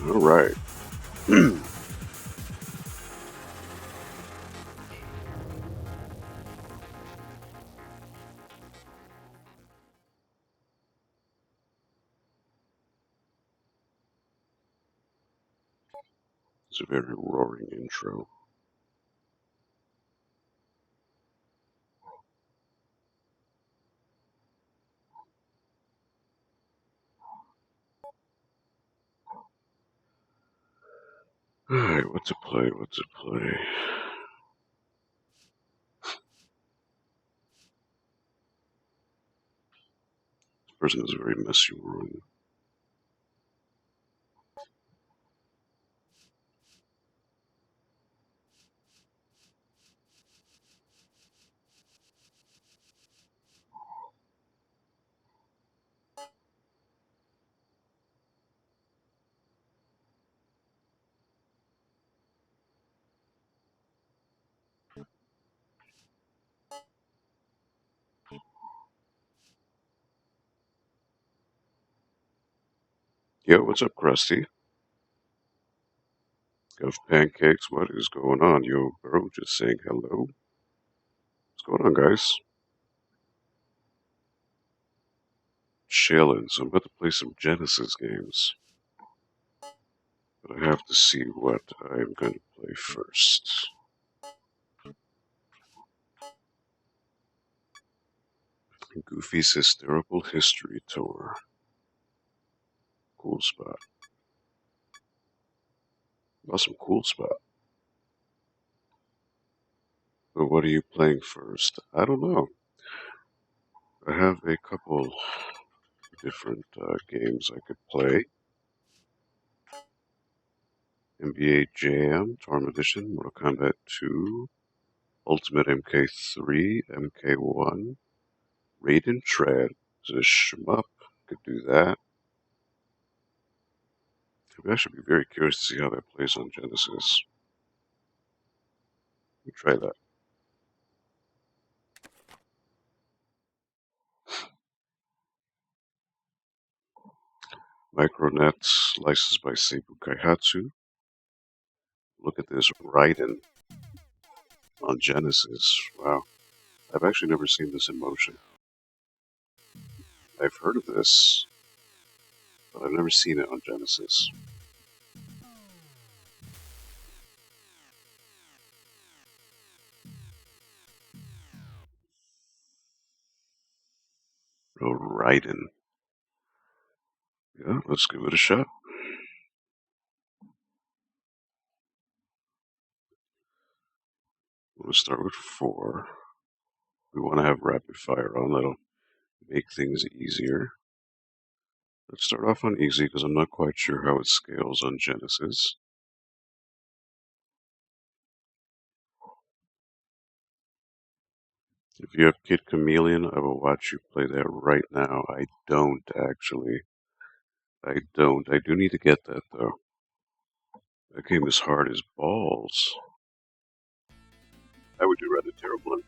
All right. It's a very roaring intro. Alright, what to play, what to play. This person has a very messy room. Yo, what's up, Krusty? Gov Pancakes, what is going on? Yo, bro, just saying hello. What's going on, guys? Chillin', so I'm about to play some Genesis games. But I have to see what I'm going to play first. Goofy's Hysterical History Tour. Cool spot. Awesome, cool spot. But what are you playing first? I don't know. I have a couple different games I could play. NBA Jam, Torm Edition, Mortal Kombat 2, Ultimate MK3, MK1, Raiden Tread, is a shmup, could do that. I'd actually be very curious to see how that plays on Genesis. Let me try that. Micronets, licensed by Seibu Kaihatsu. Look at this, Raiden on Genesis. Wow. I've actually never seen this in motion. I've heard of this, but I've never seen it on Genesis. Oh, Raiden. Yeah, let's give it a shot. We'll start with 4. We want to have rapid fire on, that'll make things easier. Let's start off on easy because I'm not quite sure how it scales on Genesis. If you have Kid Chameleon, I will watch you play that right now. I don't, actually. I don't. I do need to get that, though. That game is hard as balls. I would do rather terrible.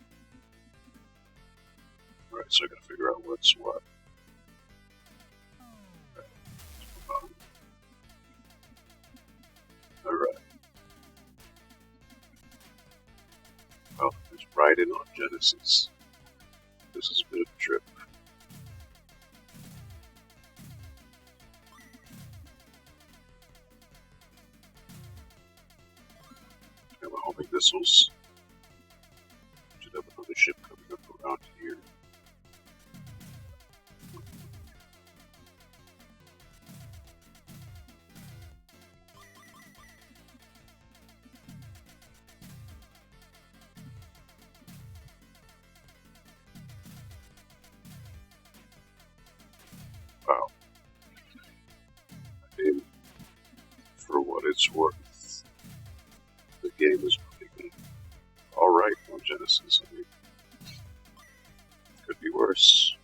Alright, so I gotta figure out what's what. Alright. Well, there's Raiden on Genesis. This is a bit of a trip. Have a homing missiles. Should have another ship coming up around here. Wow. I mean, for what it's worth, the game is pretty alright on Genesis. I mean, could be worse.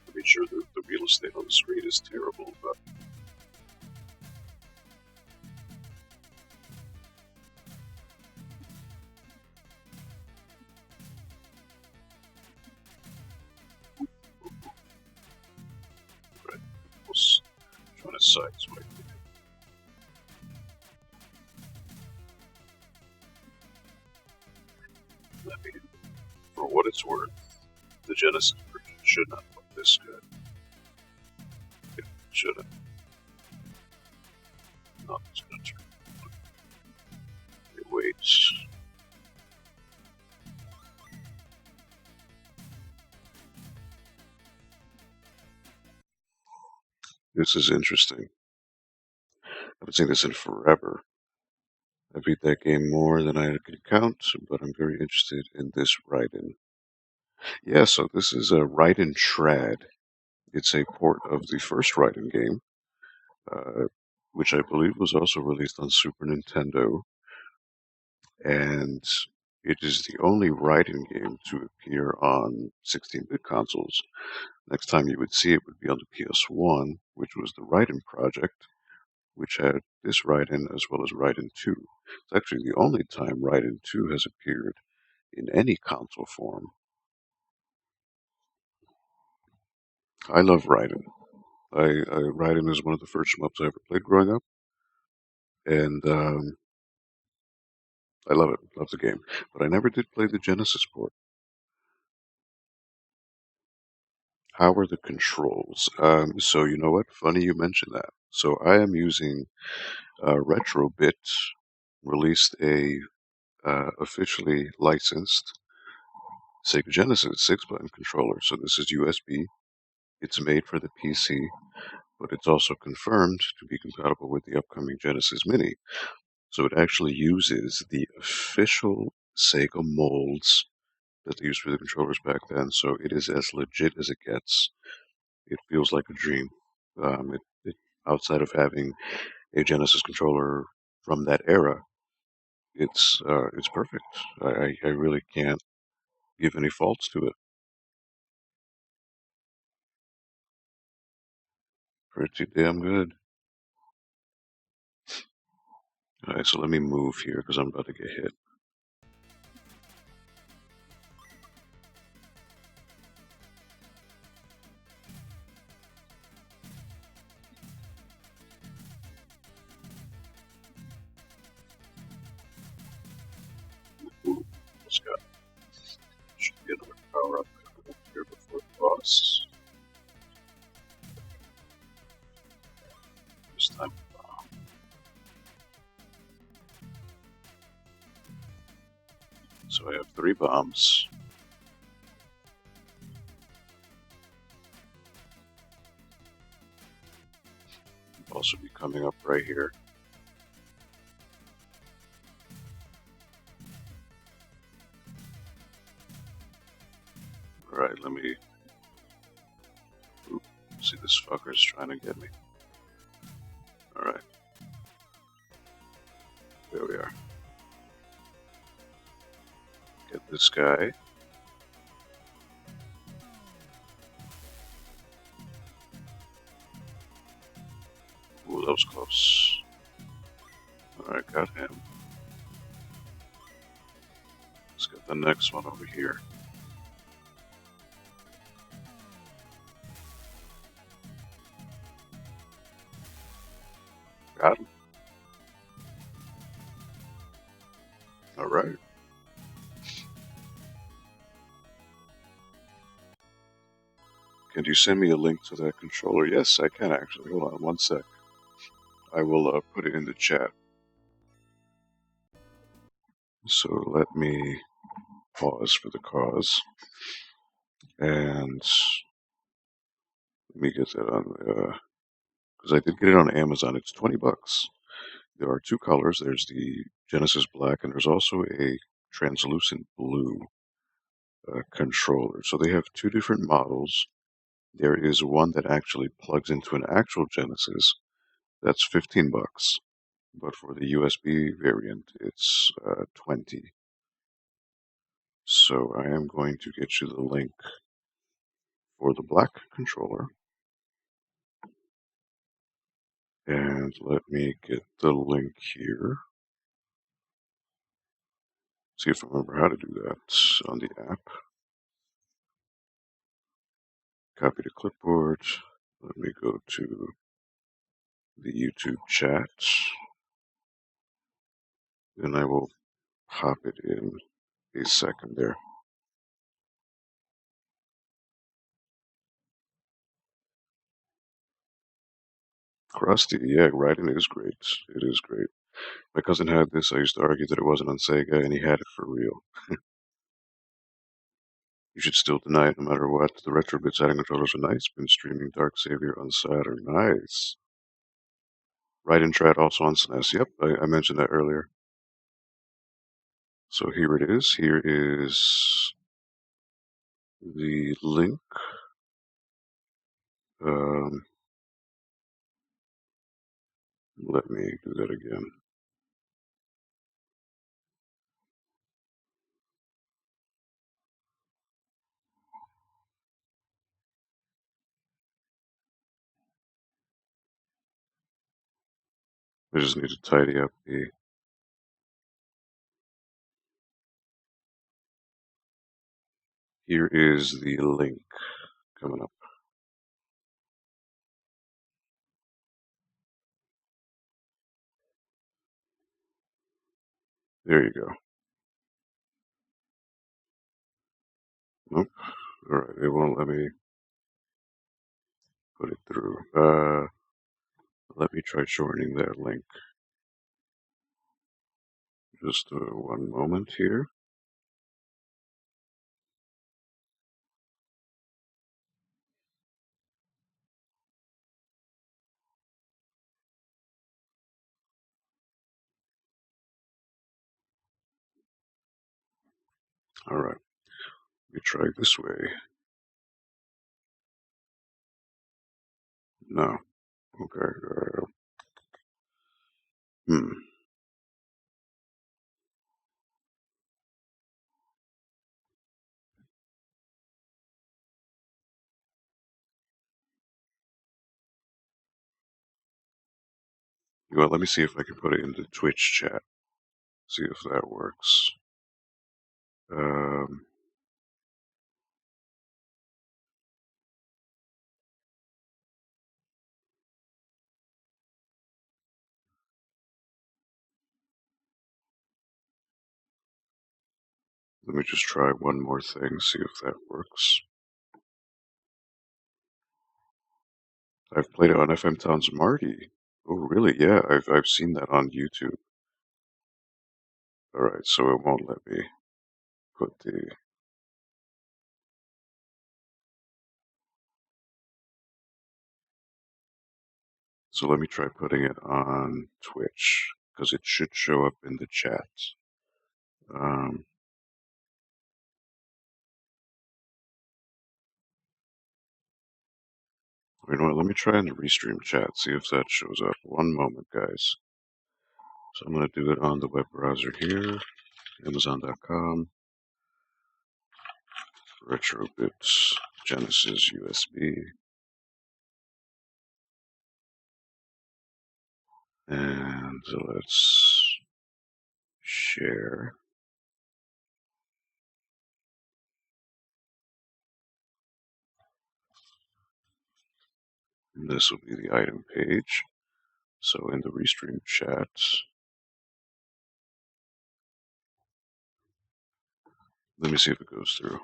I mean, sure, the real estate on the screen is terrible, but right, I was trying to sideswipe it. I mean, for what it's worth, the Genesis version should not look this good. It shouldn't. Not this country. Wait. This is interesting. I haven't seen this in forever. I beat that game more than I can count, but I'm very interested in this Raiden. Yeah, so this is a Raiden Trad. It's a port of the first Raiden game, uh, which I believe was also released on Super Nintendo, and it is the only Raiden game to appear on 16-bit consoles. Next time you would see it would be on the PS1, which was the Raiden Project, which had this Raiden as well as Raiden 2. It's actually the only time Raiden 2 has appeared in any console form. I love Raiden. Raiden is one of the first shmups I ever played growing up, and I love it. Love the game, but I never did play the Genesis port. How are the controls? So you know what? Funny you mentioned that. So I am using Retrobit, released a officially licensed Sega Genesis 6-button controller. So this is USB. It's made for the PC, but it's also confirmed to be compatible with the upcoming Genesis Mini. So it actually uses the official Sega molds that they used for the controllers back then. So it is as legit as it gets. It feels like a dream. Outside of having a Genesis controller from that era, it's perfect. I really can't give any faults to it. Pretty damn good. All right, so let me move here because I'm about to get hit. Ooh, almost got should be another power up here before the boss. This time, so I have 3 bombs. Also be coming up right here. All right, let me. Oop, see, this fucker's trying to get me. All right, there we are. Get this guy. Ooh, that was close. All right, got him. Let's get the next one over here. Got him. All right. Can you send me a link to that controller? Yes, I can actually. Hold on one sec. I will put it in the chat. So let me pause for the cause. And let me get that on, because I did get it on Amazon. It's $20. There are 2 colors. There's the Genesis Black, and there's also a translucent blue controller. So they have 2 different models. There is one that actually plugs into an actual Genesis. That's 15 bucks. But for the USB variant, it's 20. So I am going to get you the link for the black controller. And let me get the link here. See if I remember how to do that on the app. Copy to clipboard. Let me go to the YouTube chat. And I will pop it in a second there. Krusty, yeah, writing is great. It is great. My cousin had this. I used to argue that it wasn't on Sega, and he had it for real. You should still deny it no matter what. The Retrobit Saturn controllers are nice. Been streaming Dark Savior on Saturn. Nice. Raiden Trad also on SNES. Yep, I mentioned that earlier. So here it is. Here is the link. Um, Let me do that again. I just need to tidy up the. Here is the link coming up. There you go. Nope. Alright, it won't let me put it through. Let me try shortening that link. Just one moment here. Alright, we try this way. No. Okay. Hmm. Well, let me see if I can put it in the Twitch chat. See if that works. Um, Let me just try one more thing, see if that works. I've played it on FM Towns Marty. Oh, really? Yeah, I've seen that on YouTube. Alright, so it won't let me put the. So let me try putting it on Twitch, because it should show up in the chat. Um, you know what, let me try in the Restream chat, see if that shows up. One moment, guys. So I'm going to do it on the web browser here, Amazon.com, Retrobit Genesis USB, and let's share. And this will be the item page. So in the Restream chat, let me see if it goes through.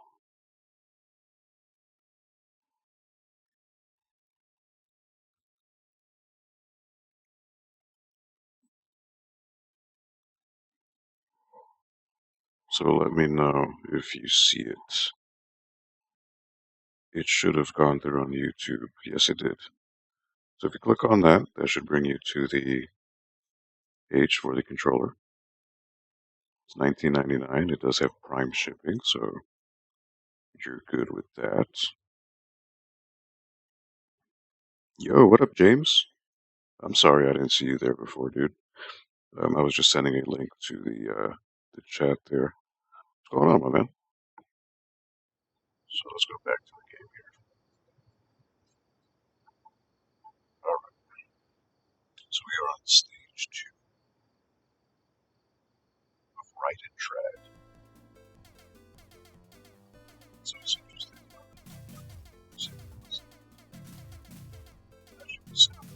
So let me know if you see it. It should have gone through on YouTube. Yes, it did. So if you click on that, that should bring you to the page for the controller. It's $19.99. It does have Prime shipping, so you're good with that. Yo, what up, James? I'm sorry I didn't see you there before, dude. I was just sending a link to the chat there. What's going on, my man? So let's go back to the game here. All right. So we are on stage 2 of Right and Trad. So it's interesting. So it's actually the sound.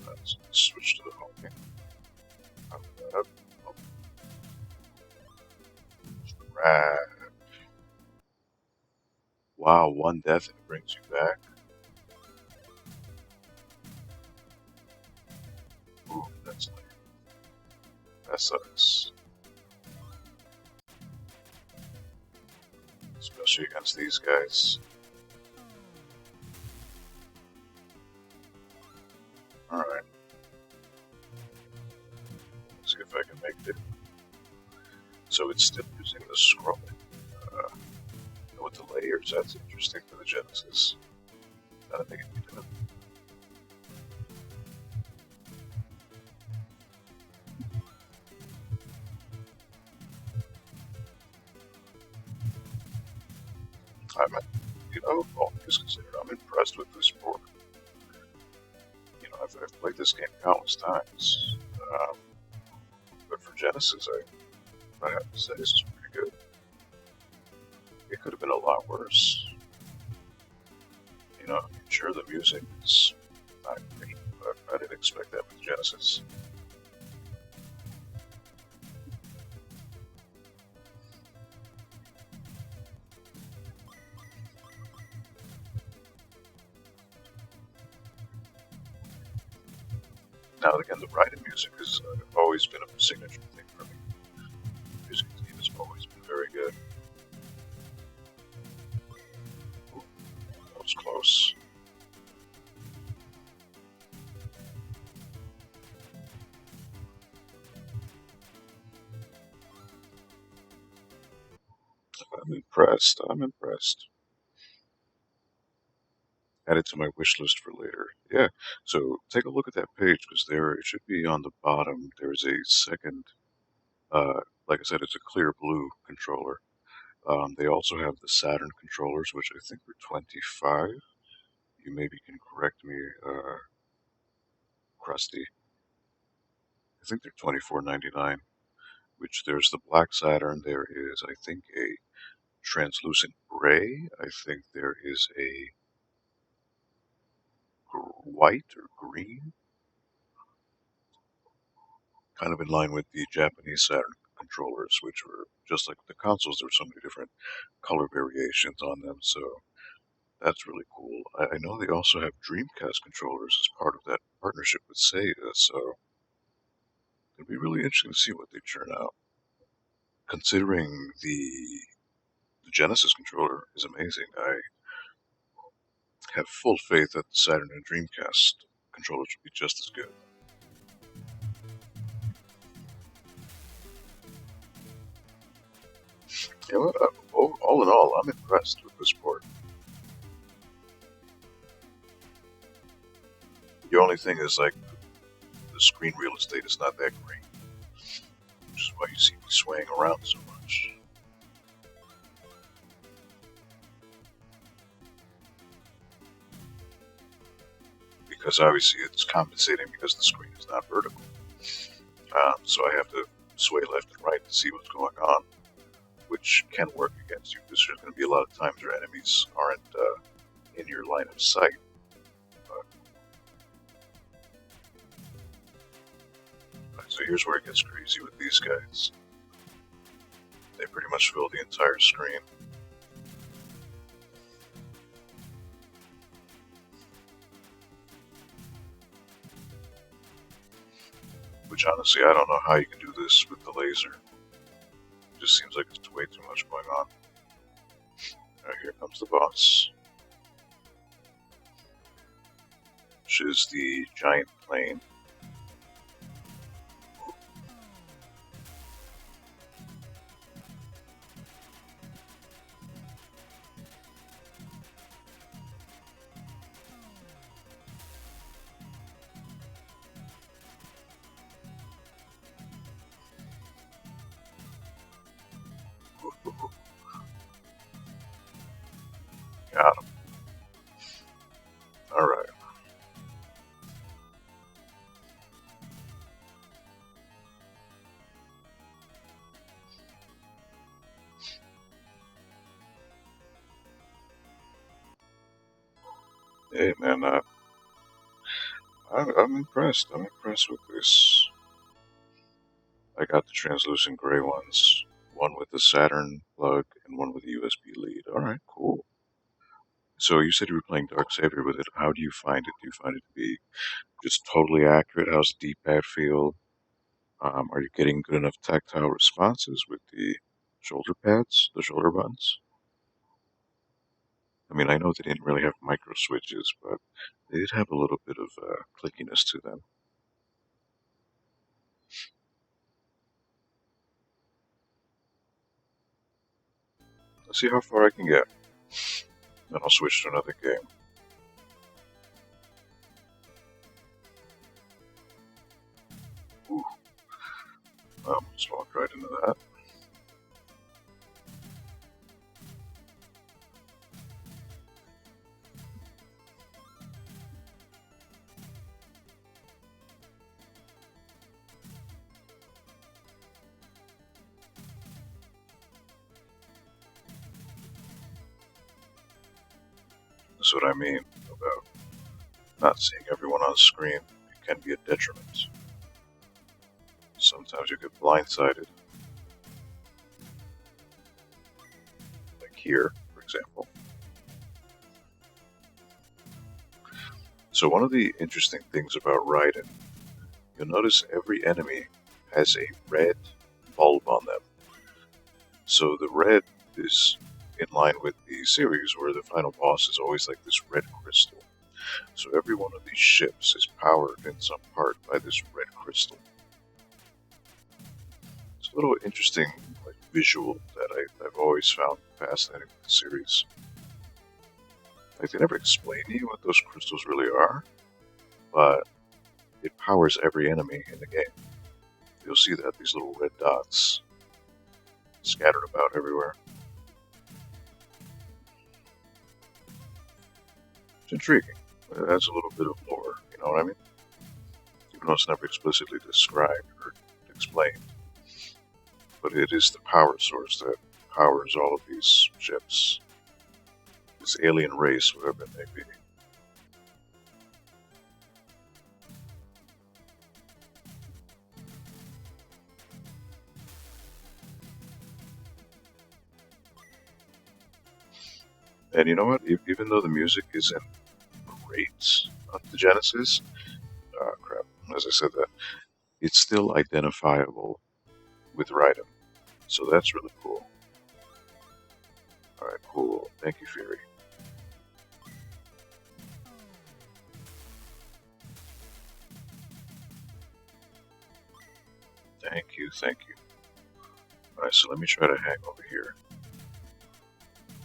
Let's switch to the home game. Right. Wow, one death and it brings you back. Ooh, that's like, that sucks. Especially against these guys. Alright. See if I can make it. So it's still using the scrolling. With the layers, that's interesting for the Genesis. I think it did. All things considered, I'm impressed with this board. I've played this game countless times. But for Genesis, I have to say this is pretty good. It could have been a lot worse. Sure, the music is not great, but I didn't expect that with Genesis. Now, again, the writing music has always been a signature thing for me. The music theme has always been very good. Ooh, that was close. I'm impressed. I'm impressed. Add it to my wish list for later. Yeah, so take a look at that page because it should be on the bottom. There's a second, like I said, it's a clear blue controller. They also have the Saturn controllers, which I think were 25. You maybe can correct me, Krusty. I think they're 24.99. Which there's the black Saturn. There is, I think, a translucent gray. I think there is a white or green, kind of in line with the Japanese Saturn controllers, which were just like the consoles. There were so many different color variations on them, so that's really cool. I know they also have Dreamcast controllers as part of that partnership with Sega, so it'll be really interesting to see what they turn out. Considering the Genesis controller is amazing, I have full faith that the Saturn and Dreamcast controllers will be just as good. You know what? All in all, I'm impressed with this port. The only thing is, like, the screen real estate is not that great, which is why you see me swaying around so much. because obviously it's compensating because the screen is not vertical. So I have to sway left and right to see what's going on, which can work against you because there's going to be a lot of times where enemies aren't in your line of sight. So here's where it gets crazy with these guys. They pretty much fill the entire screen. Which honestly, I don't know how you can do this with the laser. It just seems like it's way too much going on. Alright, here comes the boss. Which is the giant plane. Got him. Alright. Hey man, I'm impressed. I'm impressed with this. I got the translucent gray ones. One with the Saturn plug and one with a USB lead. Alright, cool. So you said you were playing Darksaber with it. How do you find it? Do you find it to be just totally accurate? How's the D-pad feel? Are you getting good enough tactile responses with the shoulder pads, the shoulder buttons? I mean, I know they didn't really have micro switches, but they did have a little bit of clickiness to them. Let's see how far I can get. Then I'll switch to another game. Ooh. Just walked right into that. That's what I mean about not seeing everyone on screen. It can be a detriment. Sometimes you get blindsided. Like here, for example. So one of the interesting things about Raiden, you'll notice every enemy has a red bulb on them. So the red is in line with the series where the final boss is always like this red crystal. So every one of these ships is powered in some part by this red crystal. It's a little interesting like visual that I've always found fascinating with the series. Like they never explain to you what those crystals really are, but it powers every enemy in the game. You'll see that these little red dots scattered about everywhere. It's intriguing. It adds a little bit of lore, you know what I mean? Even though it's never explicitly described or explained. But it is the power source that powers all of these ships. This alien race, whatever it may be. And you know what? Even though the music isn't great on the Genesis, crap, as I said that, it's still identifiable with Raiden. So that's really cool. Alright, cool. Thank you, Fury. Thank you, thank you. Alright, so let me try to hang over here.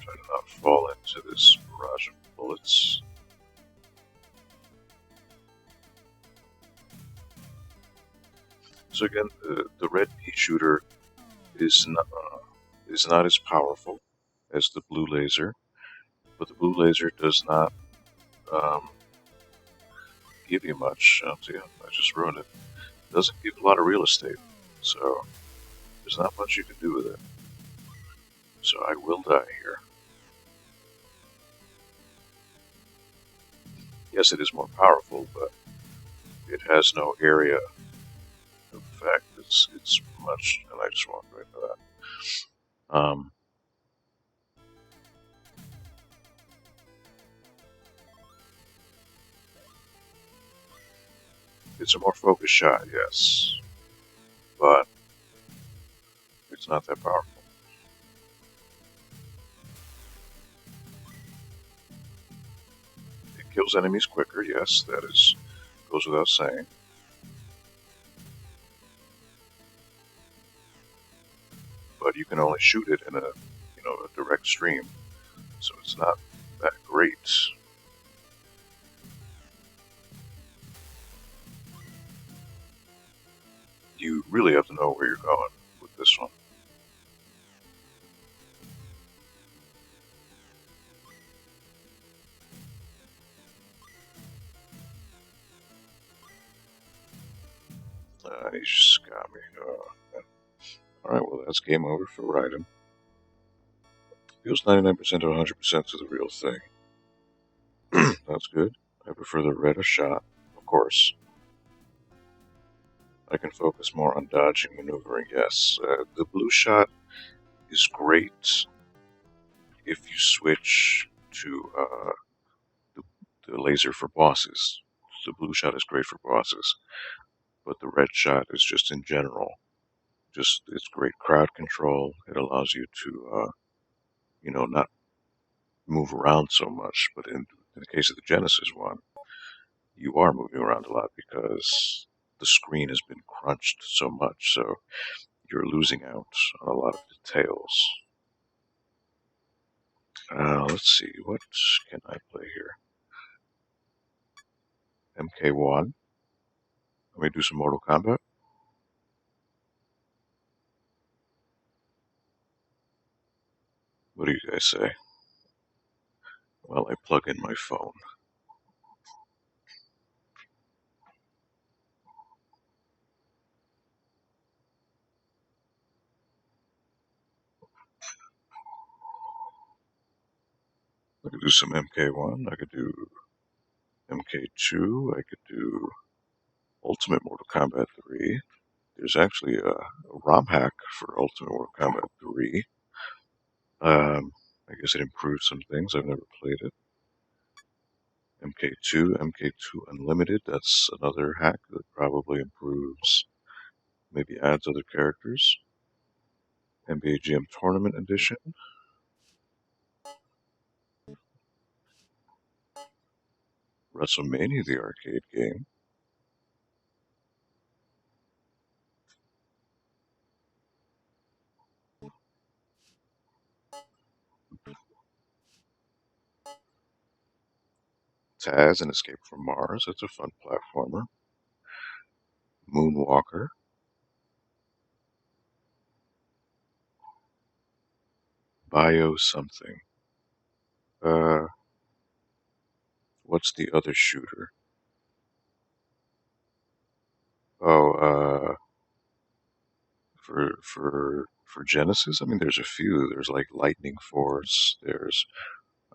Try to not fall into this barrage of bullets. So again, the red pea shooter is not as powerful as the blue laser, but the blue laser does not give you much. I'll tell you, I just ruined it. It doesn't give a lot of real estate, so there's not much you can do with it. So I will die here. Yes, it is more powerful, but it has no area effect. It's much, and I just walked right by that. It's a more focused shot, yes, but it's not that powerful. It kills enemies quicker, yes, that is goes without saying. But you can only shoot it in a direct stream, so it's not that great. You really have to know where you're going with this one. He just got me. Alright, well, that's game over for Raiden. Feels 99% to 100% to the real thing. That's good. I prefer the red shot, of course. I can focus more on dodging, maneuvering, yes. The blue shot is great if you switch to the laser for bosses. The blue shot is great for bosses, but the red shot is just in general. Just it's great crowd control. It allows you to, not move around so much. But in the case of the Genesis one, you are moving around a lot because the screen has been crunched so much, so you're losing out on a lot of details. Let's see, what can I play here? MK1. Let me do some Mortal Kombat. What do you guys say? Well, I plug in my phone. I could do some MK1, I could do MK2, I could do Ultimate Mortal Kombat 3. There's actually a ROM hack for Ultimate Mortal Kombat 3. I guess it improves some things. I've never played it. MK2, MK2 Unlimited, that's another hack that probably improves, maybe adds other characters. NBA Jam Tournament Edition. WrestleMania, the arcade game. Taz and Escape from Mars, that's a fun platformer. Moonwalker. Bio something. What's the other shooter? Oh, for Genesis, I mean, there's a few. There's like Lightning Force. There's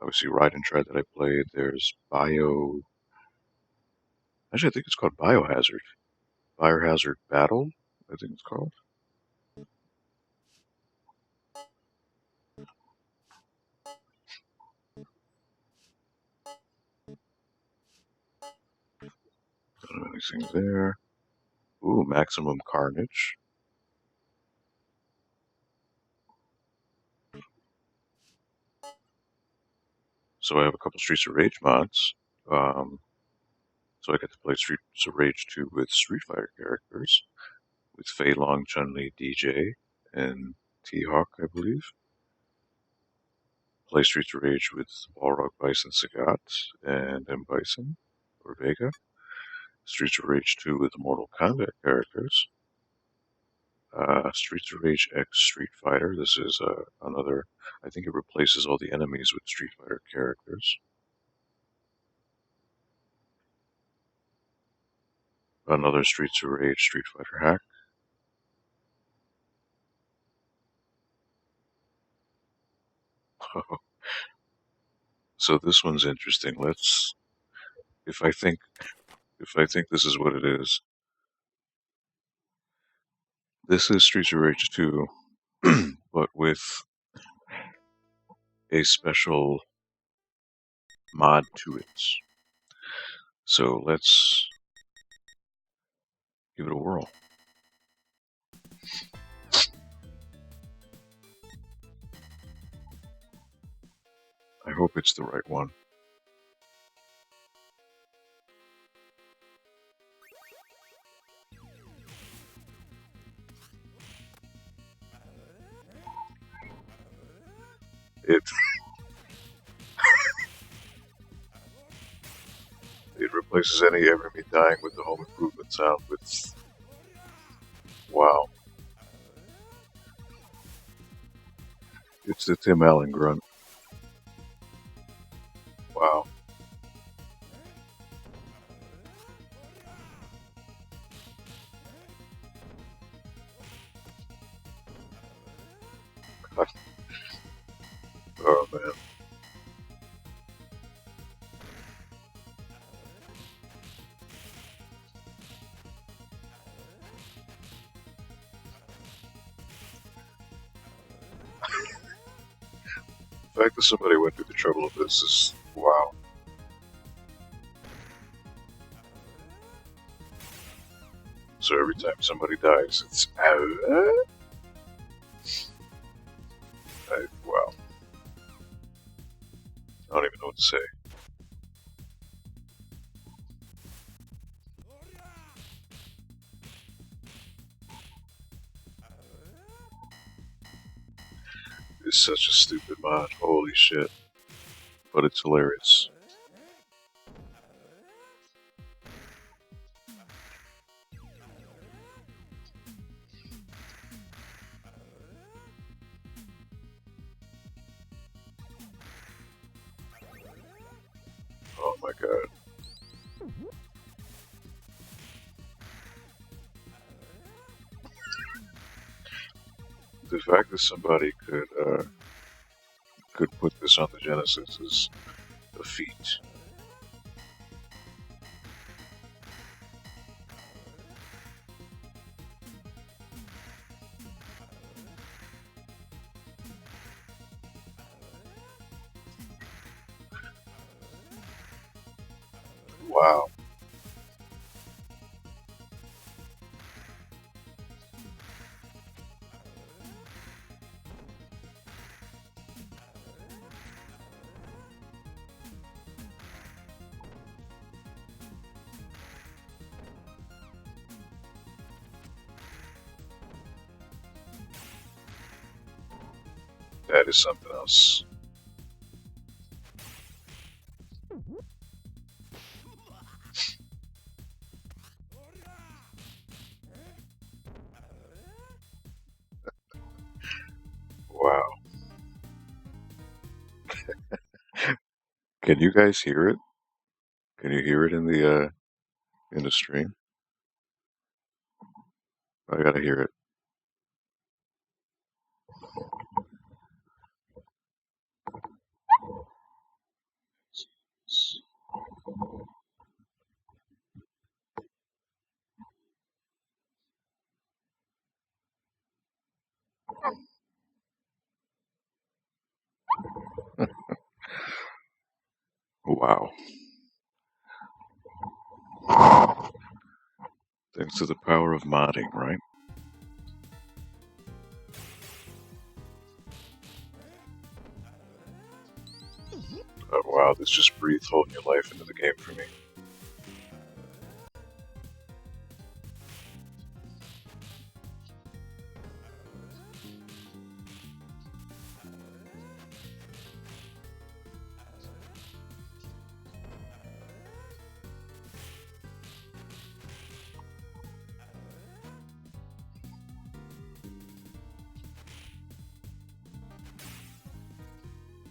obviously Ride and Tread that I played. There's Bio. Actually, I think it's called Biohazard. Biohazard Battle, I think it's called. Don't know anything there. Ooh, Maximum Carnage. So I have a couple Streets of Rage mods. So I get to play Streets of Rage 2 with Street Fighter characters, with Fei Long, Chun-Li, DJ, and T-Hawk, I believe. Play Streets of Rage with Balrog, Bison, Sagat, and M. Bison, or Vega. Streets of Rage 2 with Mortal Kombat characters. Streets of Rage X Street Fighter. This is another, I think it replaces all the enemies with Street Fighter characters. Another Streets of Rage Street Fighter hack. So this one's interesting. Let's, if I think this is what it is, this is Streets of Rage 2, but with a special mod to it. So let's give it a whirl. I hope it's the right one. It replaces any Ever Me dying with the Home Improvement sound with... Wow. It's the Tim Allen grunt. Wow. Oh man. The fact that somebody went through the trouble of this is wow. So every time somebody dies, it's wow. I don't even know what to say. It's such a stupid mod. Holy shit. But it's hilarious. Oh my god. The fact that somebody could put this on the Genesis is a feat. Wow. That is something else. Wow. Can you guys hear it? Can you hear it in the stream? I gotta hear it. Wow. Thanks to the power of modding, right? Oh wow, this just breathed whole new life into the game for me.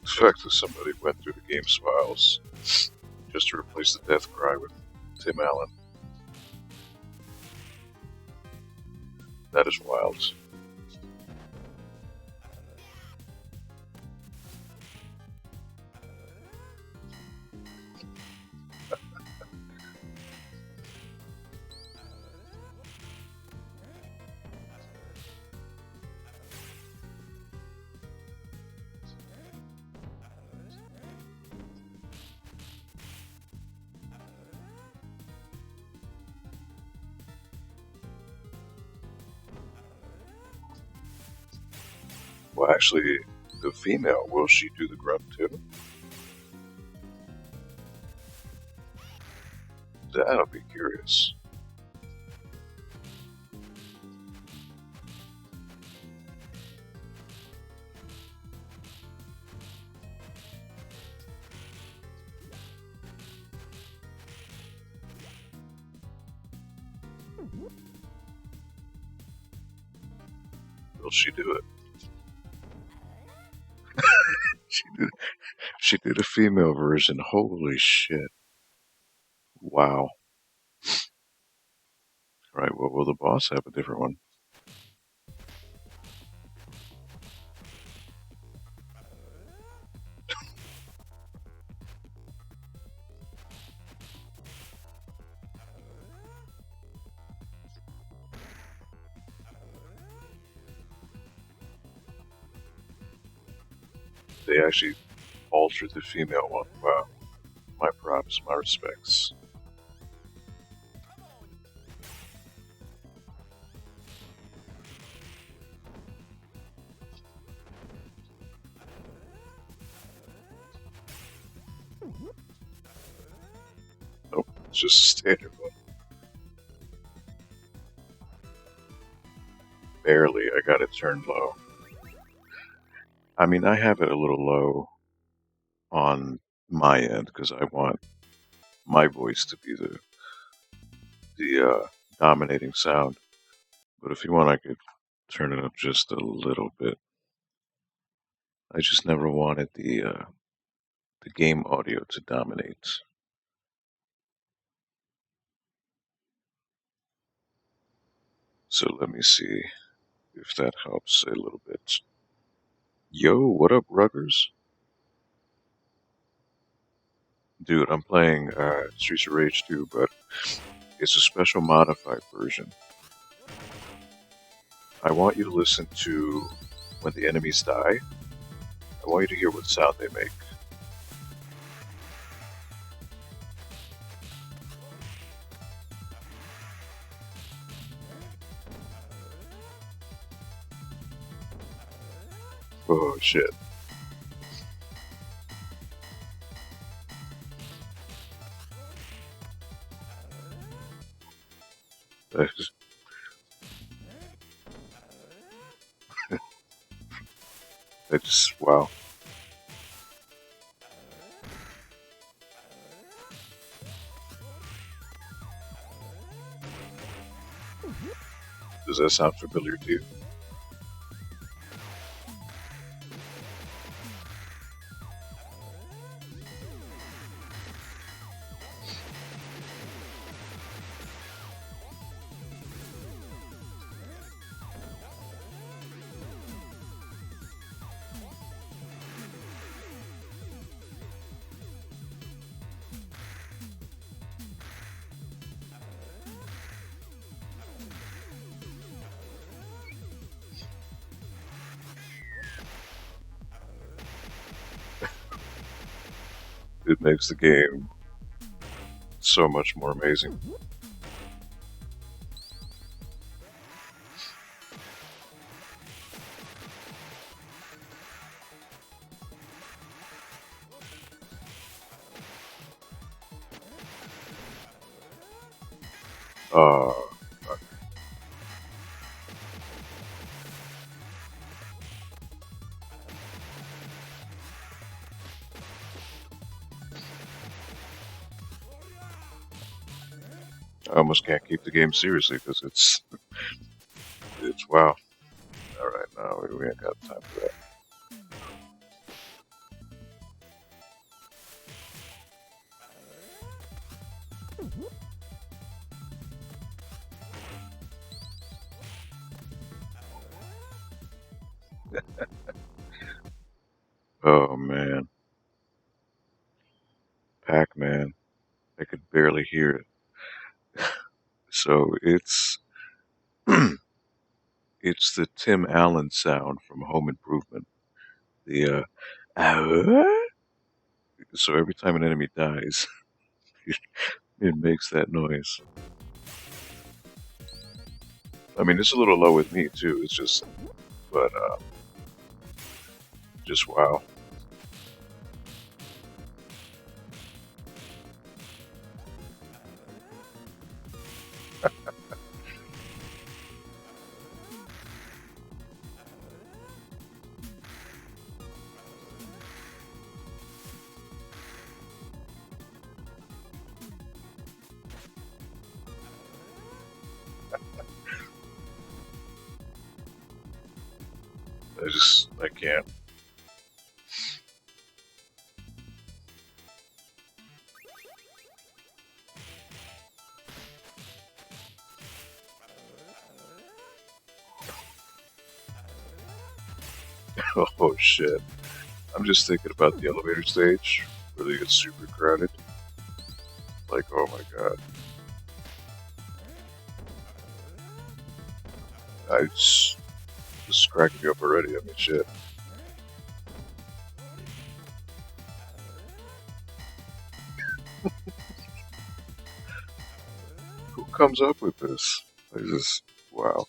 The fact that somebody went through the game's files just to replace the death cry with Tim Allen. That is wild. Well, actually, the female, will she do the grunt too? That'll be curious. Will she do it? She did a female version. Holy shit. Wow. Right, well, will the boss have a different one? They actually altered the female one. Wow. My props, my respects. Nope, it's just a standard one. Barely, I got it turned low. I mean, I have it a little low on my end because I want my voice to be the dominating sound. But if you want, I could turn it up just a little bit. I just never wanted the game audio to dominate. So let me see if that helps a little bit. Yo, what up, Ruggers? Dude, I'm playing Streets of Rage 2, but it's a special modified version. I want you to listen to when the enemies die. I want you to hear what sound they make. Oh, shit. I just, wow. Does that sound familiar to you? It makes the game so much more amazing. Uh, I almost can't keep the game seriously because it's wow. All right, no, we ain't got time for that. Oh man, Pac-Man. I could barely hear it. So it's the Tim Allen sound from Home Improvement. The so every time an enemy dies, it makes that noise. I mean, it's a little low with me too. It's just, but just wow. I can't. Oh shit. I'm just thinking about the elevator stage where they get super crowded. Like, oh my god. This is cracking me up already. I mean, shit. Who comes up with this? Like, this, wow.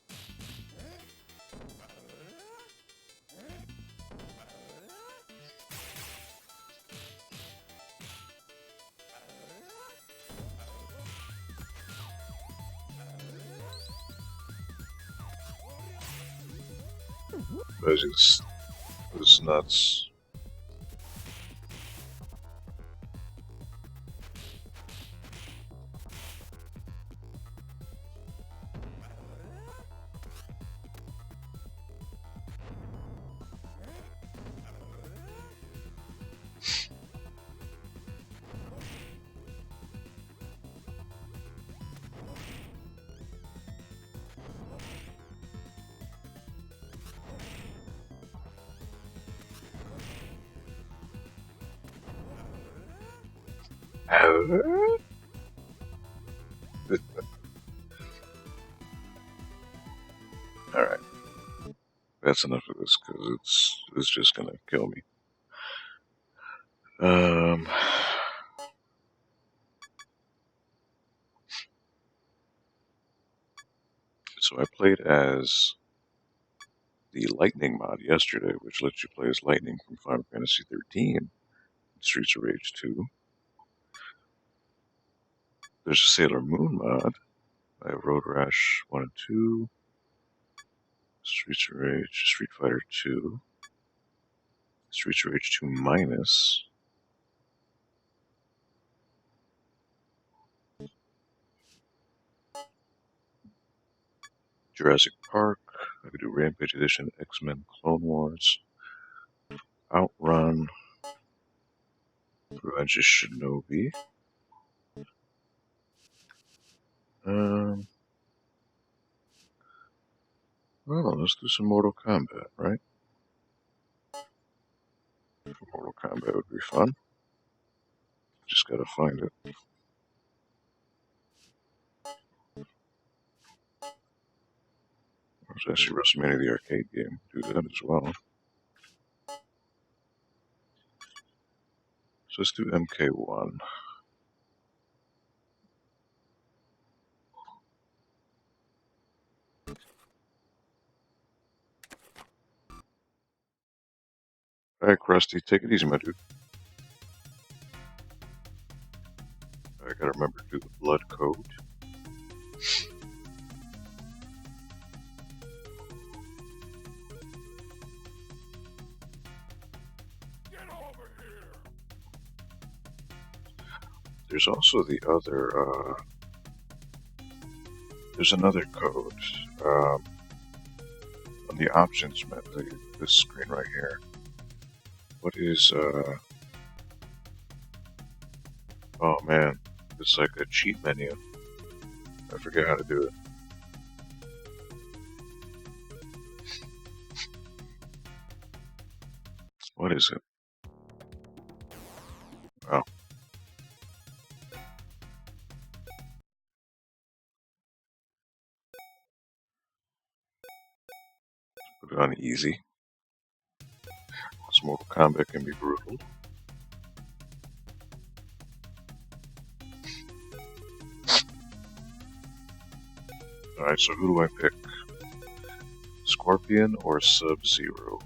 It's nuts. Alright. That's enough of this because it's just gonna kill me. So I played as the Lightning mod yesterday, which lets you play as Lightning from Final Fantasy XIII, Streets of Rage 2. There's a Sailor Moon mod. I have Road Rash 1 and 2, Streets of Rage, Street Fighter 2, Streets of Rage 2 minus, Jurassic Park. I could do Rampage Edition, X-Men Clone Wars, Outrun, Revenge of Shinobi. Well, let's do some Mortal Kombat, right? Mortal Kombat would be fun. Just gotta find it. There's actually WrestleMania the arcade game. Do that as well. So let's do MK1. Alright, Krusty, take it easy, my dude. I gotta remember to do the blood code. Get over here. There's also the other, there's another code, on the options menu, this screen right here. What is, oh man, it's like a cheat menu. I forget how to do it. What is it? Oh. Put it on easy. This Mortal Kombat can be brutal. Alright, so who do I pick? Scorpion or Sub-Zero?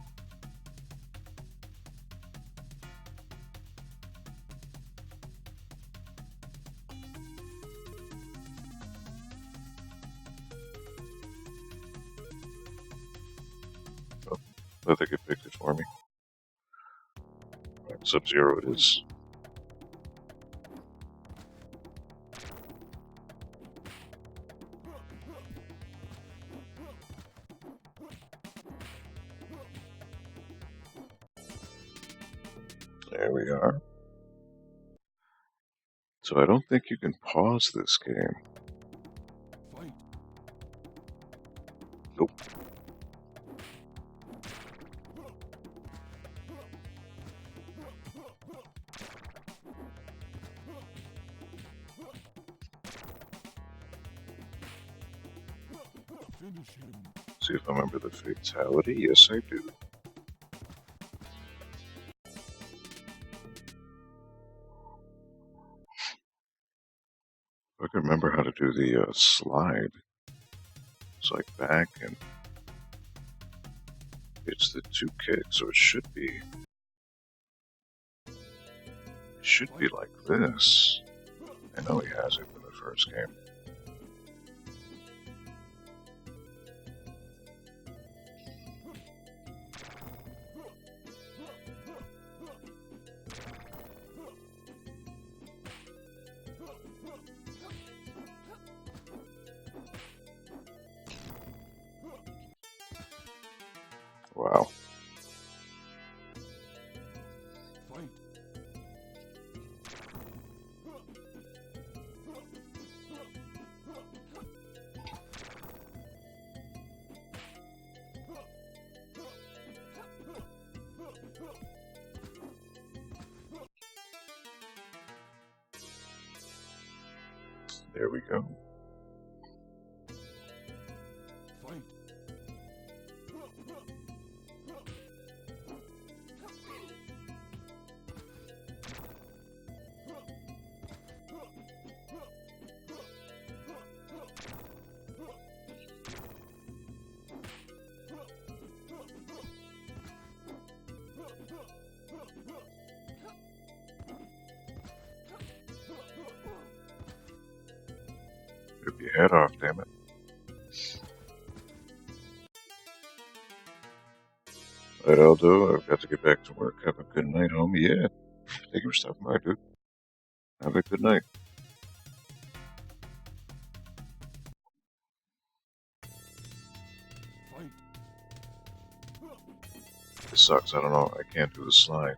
Oh, I think it picked it for me. Right, Sub-Zero it is. There we are. So I don't think you can pause this game. Nope. See if I remember the fatality. Yes, I do. I can remember how to do the slide. It's like back and it's the 2 kicks, so it should be like this. I know he has it in the first game. Wow. There we go. Rip your head off, damn it. Alright, Aldo, I've got to get back to work. Have a good night, homie. Yeah. Thank you for stopping by, dude. Have a good night. This sucks. I don't know. I can't do the slide.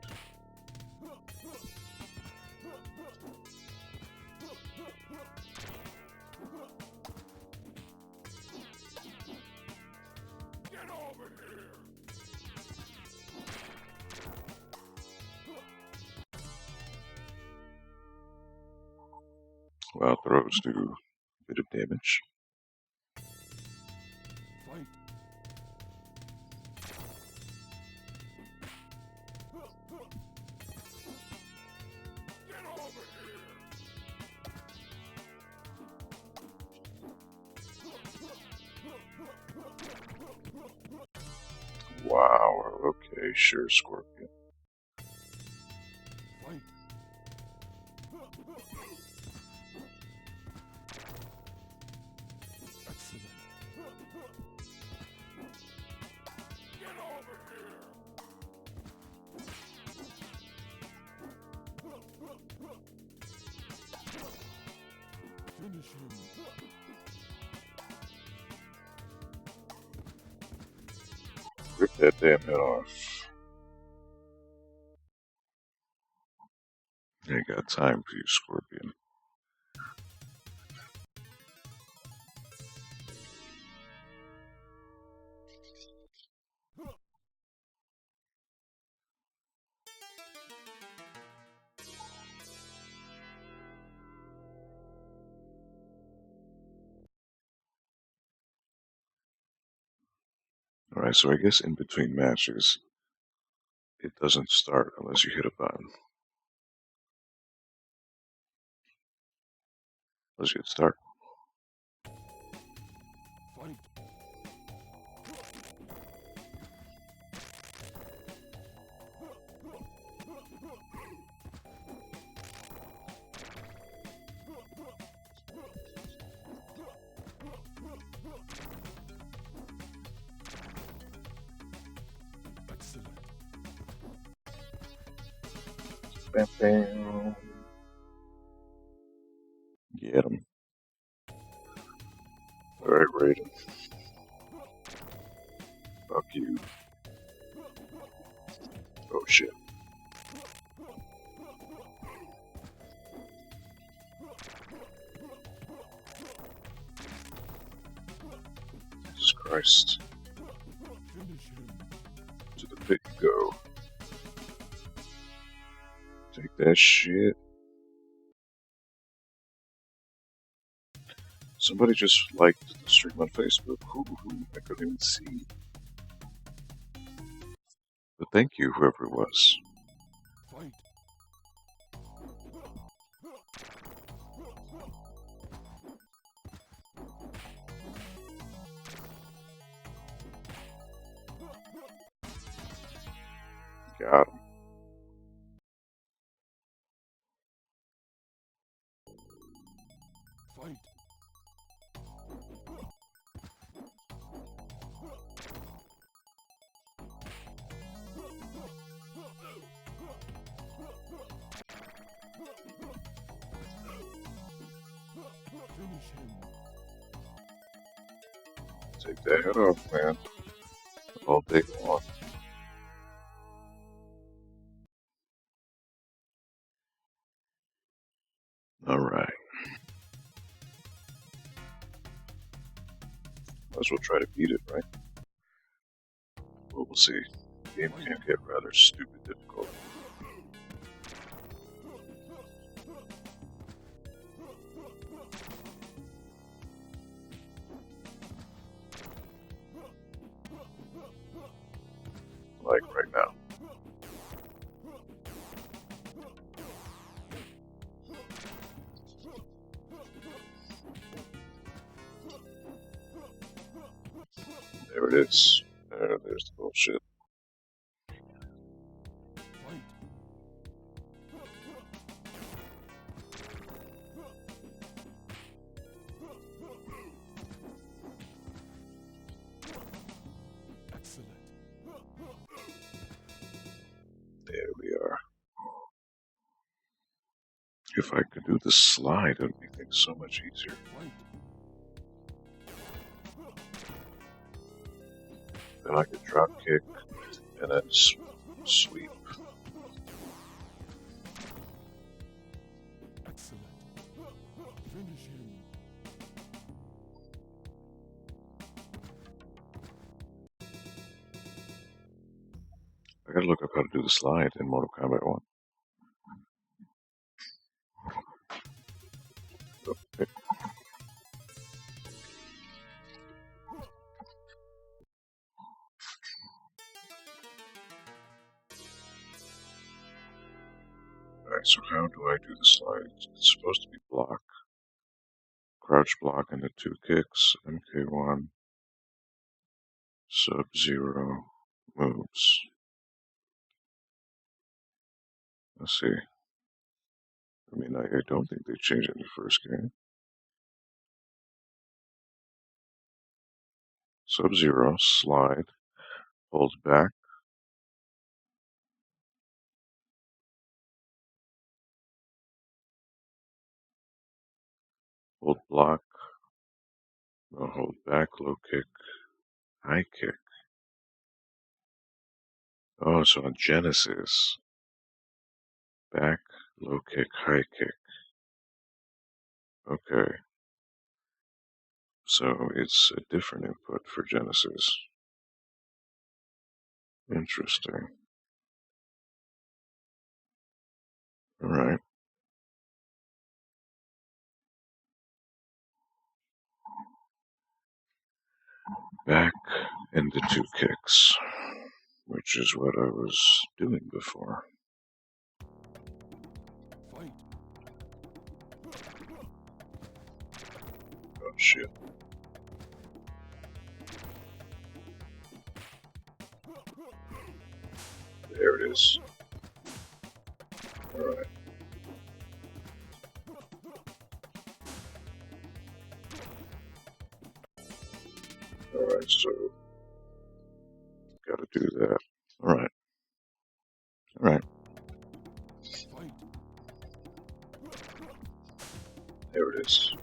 Well, throws do a bit of damage. Wow, okay, sure, Scorpion. Rip that damn head off. Ain't got time for you, Scorpion. Alright, so I guess in between matches, it doesn't start unless you hit a button. Let's get started. Fight. Excellent. Bam, bam. Get him. Alright, Raiden. Fuck you. Oh shit. Jesus Christ. Finish him. To the pit you go. Take that shit. Somebody just liked the stream on Facebook. Who? I couldn't even see. But thank you, whoever it was. Fight. Got him. Fight. Finish him. Take that head off, man. All day long. Alright. Might as well try to beat it, right? Well, we'll see. The game can get rather stupid difficult. Like right now. There it is. There's the bullshit. Fight. Excellent. There we are. If I could do the slide, it would make things so much easier. Fight. Then I could drop kick and then sweep. Excellent. Finish him. I gotta look up how to do the slide in Mortal Kombat 1. Okay. Alright, so how do I do the slide? It's supposed to be block. Crouch block and the two kicks. MK1. Sub-Zero moves. Let's see. I mean, I don't think they changed it in the first game. Sub-Zero, slide, hold back, hold block, no, hold back, low kick, high kick. Oh, so on Genesis, back, low kick, high kick. Okay. So it's a different input for Genesis. Interesting. Alright. Back, into 2 kicks, which is what I was doing before. Fight. Oh shit. There it is. Alright. Alright, so gotta do that. Alright. Alright. Fight. There it is.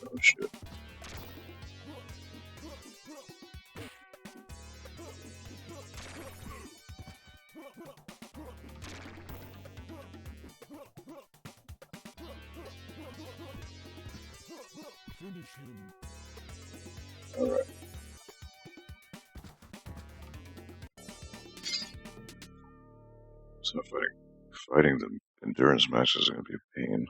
Oh shit. Finish him. Alright. So fighting the endurance match is gonna be a pain.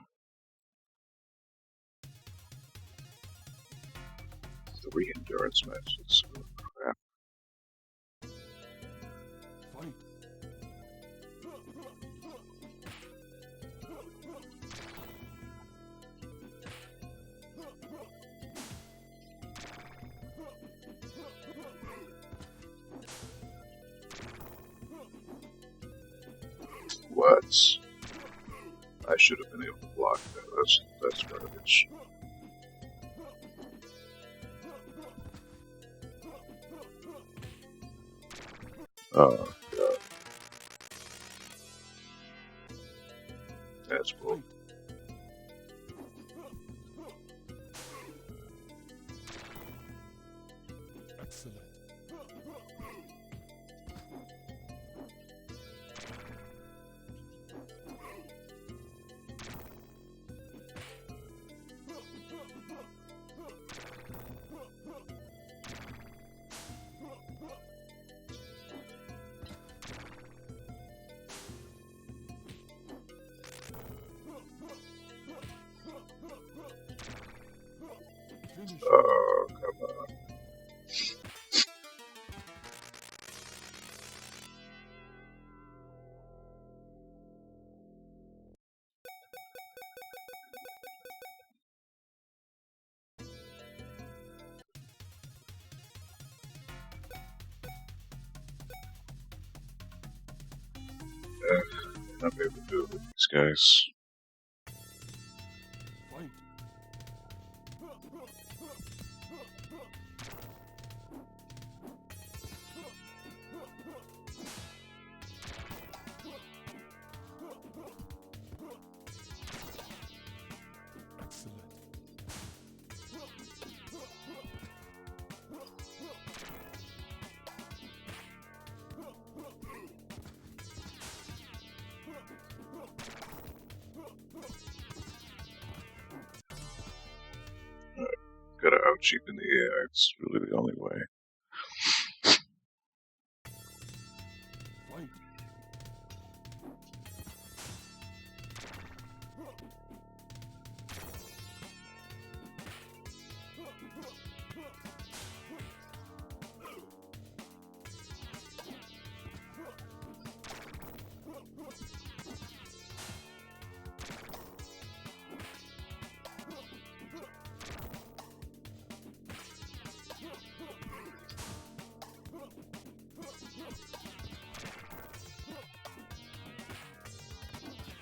3 endurance matches. Oh, crap. Fight. What? I should have been able to block that. That's garbage. Oh god. That's bull. Excellent. Finish him. Oh, come on. I'm not able to do it with these guys. Fight. Excellent. Gotta out-cheapen the AI. It's really the only way. Fight.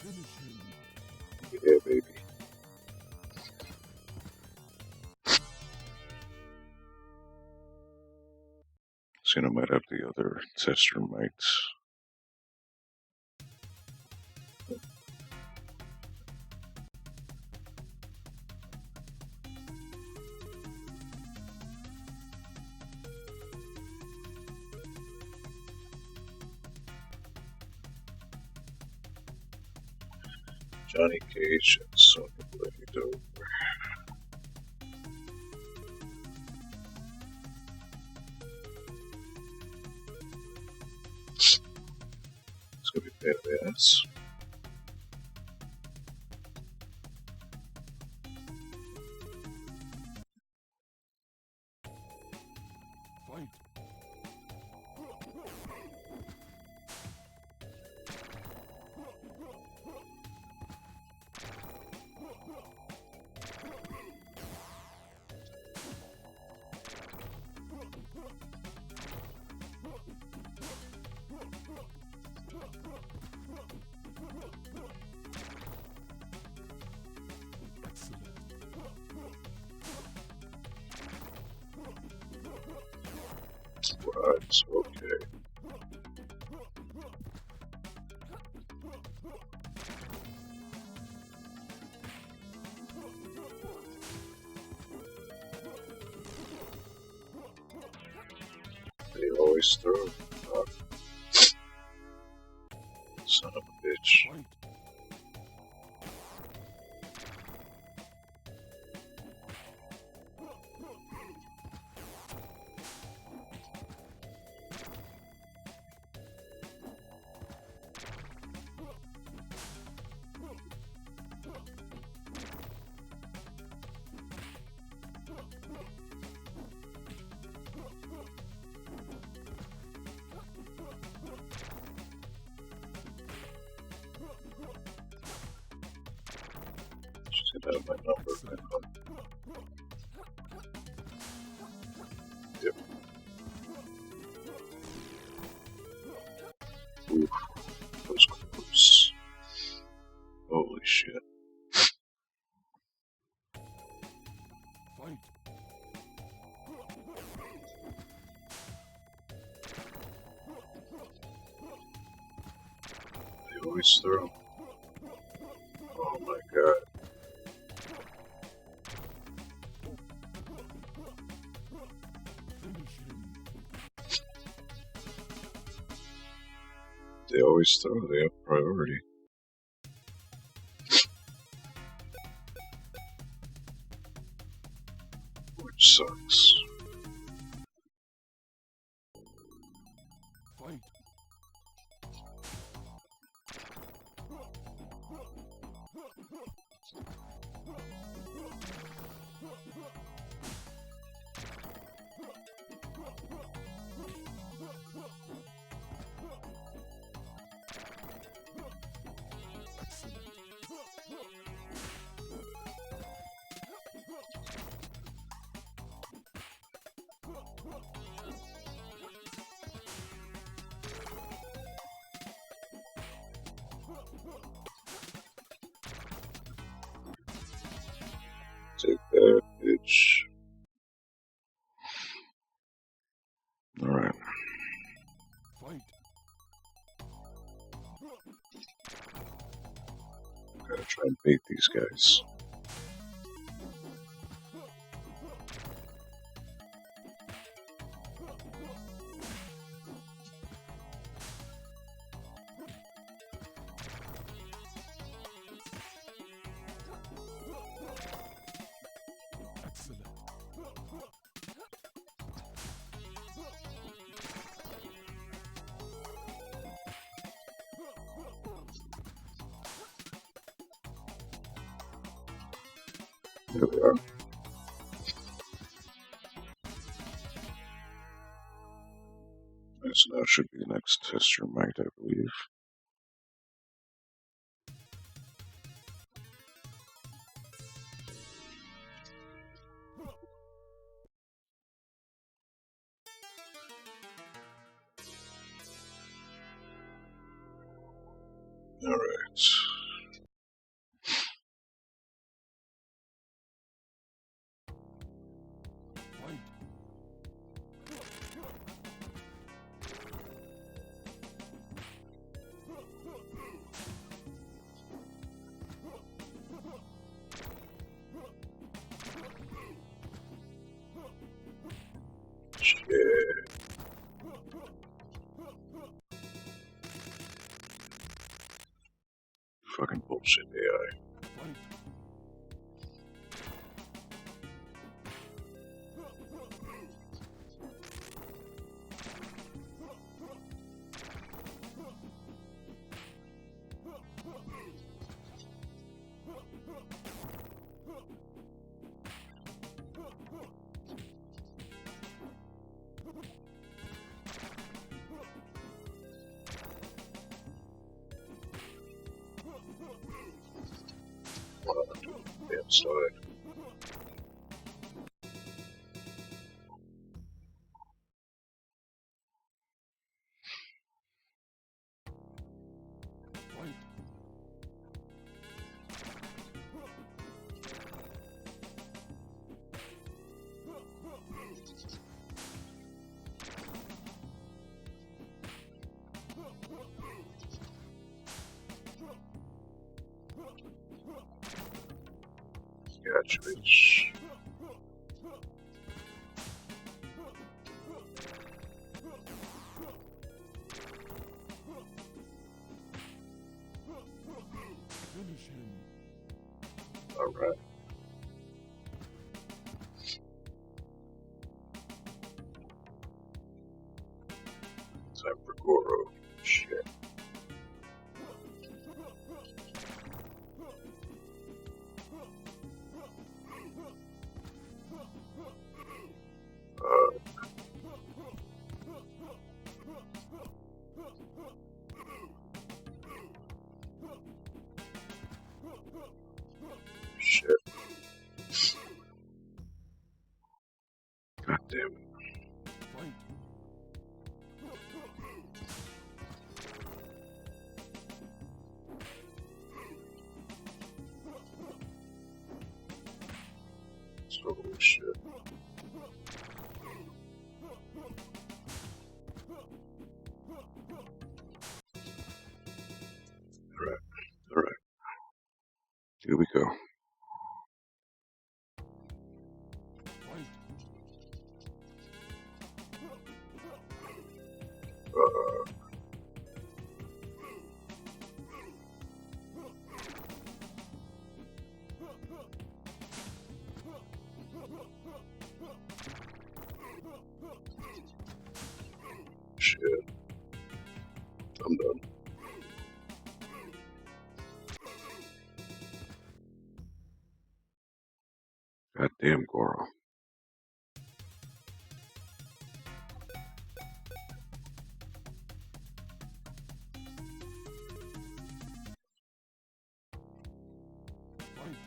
Finish him. Yeah, baby. Soon I might have the other tester mites. Johnny Cage and Sonya Blade over. Yes. Fight. Excellent. Right, okay. They always throw. Son of a bitch. Fight. Should have my number. Excellent. Yep. Oof. That was close. Holy shit. Fight. They always throw. Oh my god. Finish him. They always throw. They have priority. Which sucks. Fight. Excellent. Take that, bitch. Alright. Fight. Gotta try and bait these guys. Excellent. There we are. So now should be the next test your might, I believe. Alright. Fight. Shit. Fucking bullshit AI. Fight. flying up to the damn side. Fight. Gotcha, bitch. Finish him. Alright. Time for Goro. Shit. Shit. God damn it. Fight. So shit. Alright. Alright. Here we go. Fight. Shit. I'm done. Goddamn Goro. Fight.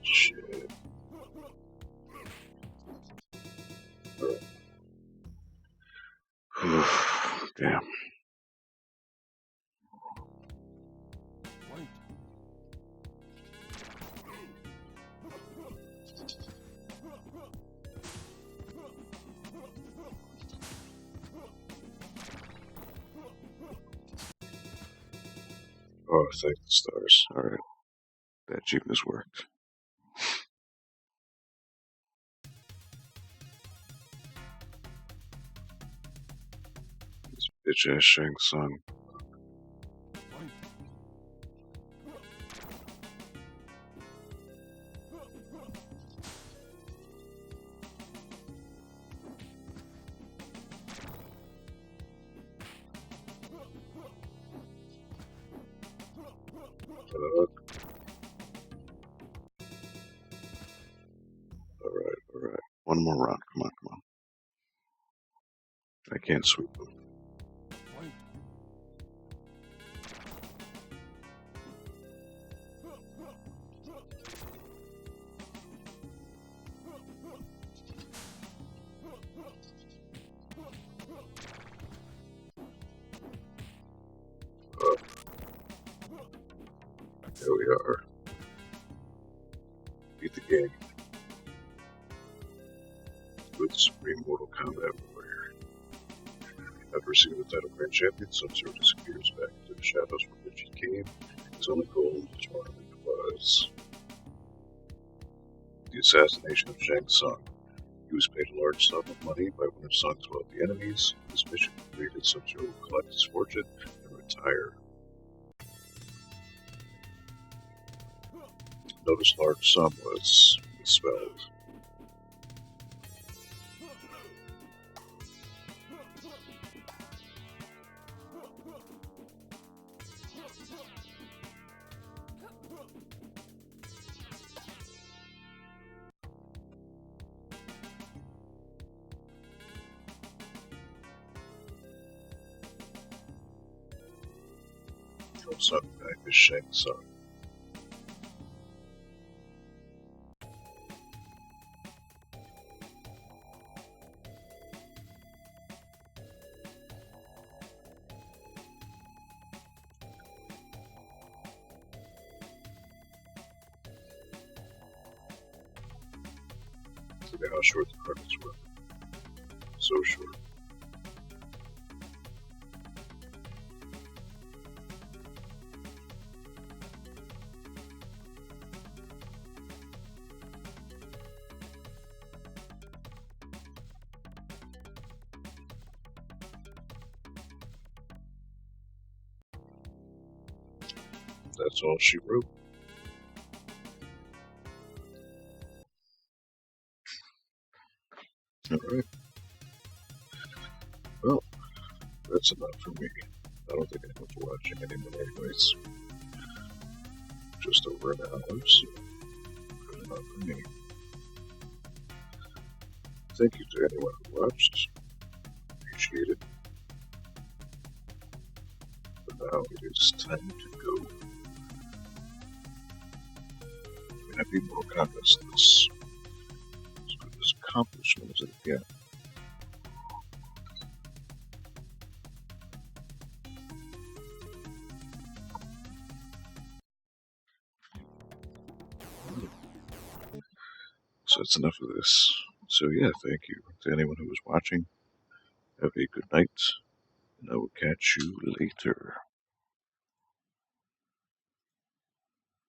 Shit. Damn. Fight. Oh, thank the stars. Alright. That achievement worked. This bitch ass Shang Tsung. Fight. Alright, alright. One more round. Come on, come on. I can't sweep them. Fight. Here we are. Beat the game. With the Supreme Mortal Kombat Warrior. After receiving the title Grand Champion, Sub-Zero disappears back into the shadows from which he came. His only goal in the tournament was the assassination of Shang Tsung. He was paid a large sum of money by one of Tsung's wealthy enemies. His mission completed, Sub-Zero will collect his fortune and retire. Notice large sum was misspelled. from Sakurai is Shang-Tsung. Look at how short the credits were. So short. That's all she wrote. Alright. Well, that's enough for me. I don't think anyone's watching anymore anyways. Just over an hour, so good enough for me. Thank you to anyone who watched. Appreciate it. But now it is time to go. Happy Mortal Kombat is as good as accomplishment as it can. So that's enough of this. So yeah, thank you to anyone who was watching. Have a good night, and I will catch you later.